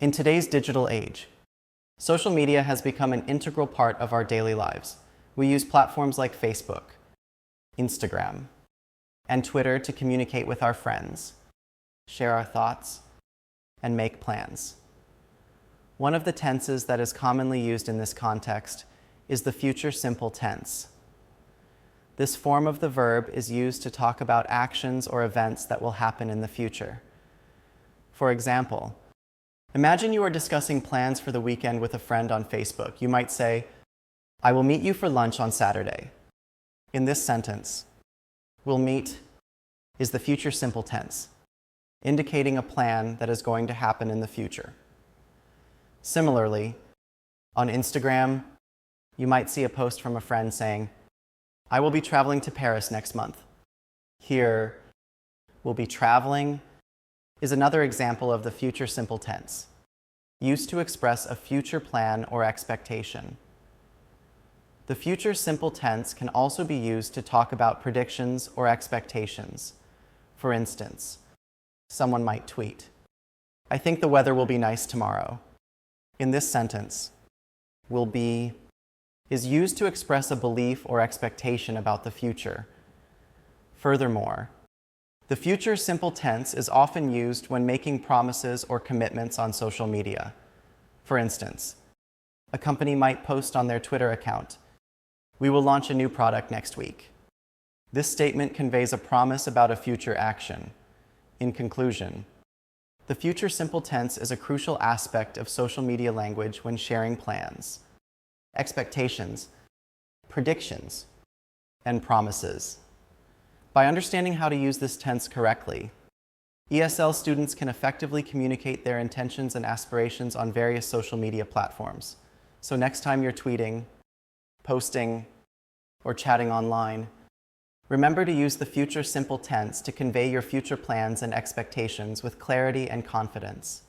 In today's digital age, social media has become an integral part of our daily lives. We use platforms like Facebook, Instagram, and Twitter to communicate with our friends, share our thoughts, and make plans. One of the tenses that is commonly used in this context is the future simple tense. This form of the verb is used to talk about actions or events that will happen in the future. For example, imagine you are discussing plans for the weekend with a friend on Facebook. You might say, "I will meet you for lunch on Saturday." In this sentence, "will meet" is the future simple tense, indicating a plan that is going to happen in the future. Similarly, on Instagram, you might see a post from a friend saying, "I will be traveling to Paris next month." Here, "will be traveling" is another example of the future simple tense, used to express a future plan or expectation. The future simple tense can also be used to talk about predictions or expectations. For instance, someone might tweet, "I think the weather will be nice tomorrow." In this sentence, "will be" is used to express a belief or expectation about the future. Furthermore, the future simple tense is often used when making promises or commitments on social media. For instance, a company might post on their Twitter account, "We will launch a new product next week." This statement conveys a promise about a future action. In conclusion, the future simple tense is a crucial aspect of social media language when sharing plans, expectations, predictions, and promises. By understanding how to use this tense correctly, ESL students can effectively communicate their intentions and aspirations on various social media platforms. So next time you're tweeting, posting, or chatting online, remember to use the future simple tense to convey your future plans and expectations with clarity and confidence.